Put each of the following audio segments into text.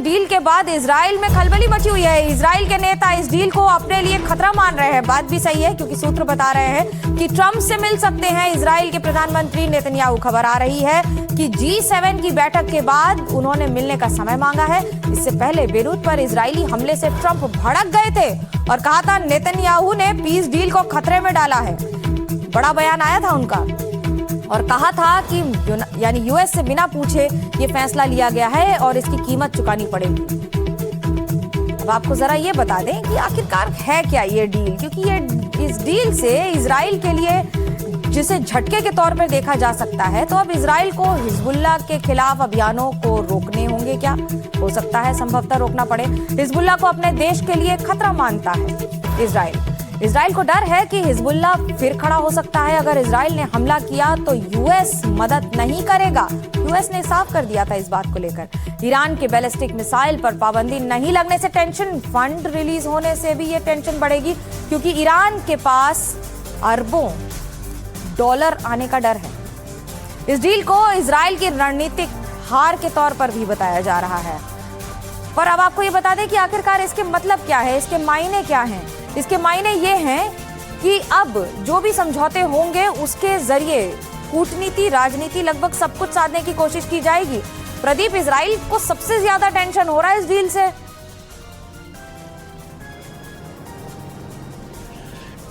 Deal के बाद Israel में खलबली मची हुई है। इजराइल के नेता इस डील को अपने लिए खतरा मान रहे हैं। बात भी सही है क्योंकि सूत्र बता रहे हैं कि ट्रंप से मिल सकते हैं इजराइल के प्रधानमंत्री नेतन्याहू। खबर आ रही है कि G7 की बैठक के बाद उन्होंने मिलने का समय मांगा है। इससे पहले बेरूत पर इजरायली हमले से ट्रंप भड़क गए थे और कहा था नेतन्याहू ने पीस डील को खतरे में डाला है। बड़ा बयान आया था उनका और कहा था कि यानी यूएस से बिना पूछे ये फैसला लिया गया है और इसकी कीमत चुकानी पड़ेगी। अब आपको जरा ये बता दें कि आखिरकार है क्या ये डील, क्योंकि ये इस डील से इजराइल के लिए जिसे झटके के तौर पर देखा जा सकता है, तो अब इजराइल को हिजबुल्लाह के खिलाफ अभियानों को रोकने होंगे। क्या हो सकता है संभवतः रोकना पड़े। हिजबुल्लाह को अपने देश के लिए खतरा मानता है इजराइल को डर है कि हिजबुल्लाह फिर खड़ा हो सकता है। अगर इजराइल ने हमला किया तो यूएस मदद नहीं करेगा। यूएस ने साफ कर दिया था इस बात को लेकर। ईरान के बैलिस्टिक मिसाइल पर पाबंदी नहीं लगने से टेंशन, फंड रिलीज होने से भी ये टेंशन बढ़ेगी क्योंकि ईरान के पास अरबों डॉलर आने का डर है। इस डील को इजराइल की रणनीतिक हार के तौर पर भी बताया जा रहा है। और अब आपको ये बता दें कि आखिरकार इसके मतलब क्या है, इसके मायने क्या हैं। इसके मायने ये हैं कि अब जो भी समझौते होंगे उसके जरिए कूटनीति, राजनीति, लगभग सब कुछ साधने की कोशिश की जाएगी। प्रदीप, इजराइल को सबसे ज्यादा टेंशन हो रहा है इस डील से।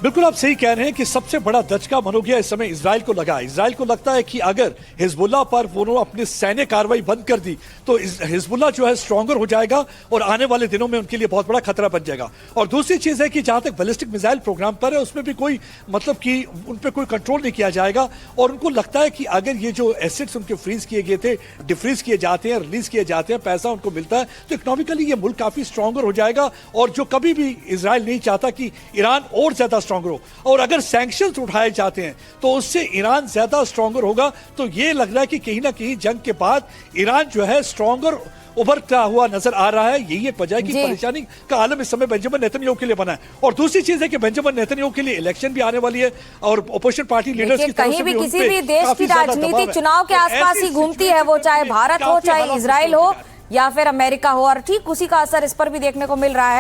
बिल्कुल आप सही कह रहे हैं कि सबसे बड़ा दचका मनोज्ञा इस समय इजराइल को लगा। इजराइल को लगता है कि अगर हिजबुल्लाह पर उन्होंने अपनी सैन्य कार्रवाई बंद कर दी तो हिजबुल्लाह जो है स्ट्रॉन्गर हो जाएगा और आने वाले दिनों में उनके लिए बहुत बड़ा खतरा बन जाएगा। और दूसरी चीज है कि जहां तक बैलिस्टिक मिसाइल प्रोग्राम पर है उसमें भी कोई मतलब कि उन पर कोई कंट्रोल नहीं किया जाएगा। और उनको लगता है कि अगर ये जो एसेट्स उनके फ्रीज किए गए थे, डिफ्रीज किए जाते हैं, रिलीज किए जाते हैं, पैसा उनको मिलता है, तो इकोनॉमिकली ये मुल्क काफी स्ट्रॉन्गर हो जाएगा। और जो कभी भी इजराइल नहीं चाहता कि ईरान और ज्यादा स्ट्रॉन्गर हो, और अगर सैंक्शंस उठाए जाते हैं तो उससे ईरान ज्यादा स्ट्रॉन्गर होगा। तो ये लग रहा है कि कहीं ना कहीं जंग के बाद ईरान जो है स्ट्रॉन्गर उभरता हुआ नजर आ रहा है। यही एक वजह है कि परेशानी का आलम इस समय बेंजामिन नेतन्याहू के लिए बना है। और दूसरी चीज है कि बेंजामिन नेतन्याहू के लिए इलेक्शन भी आने वाली है और अपोजिशन पार्टी लीडर्स की तरफ से भी किसी भी देश की राजनीति चुनाव के आसपास ही घूमती है, वो चाहे भारत हो, चाहे इजराइल हो या फिर अमेरिका हो, और ठीक उसी का असर इस पर भी देखने को मिल रहा है।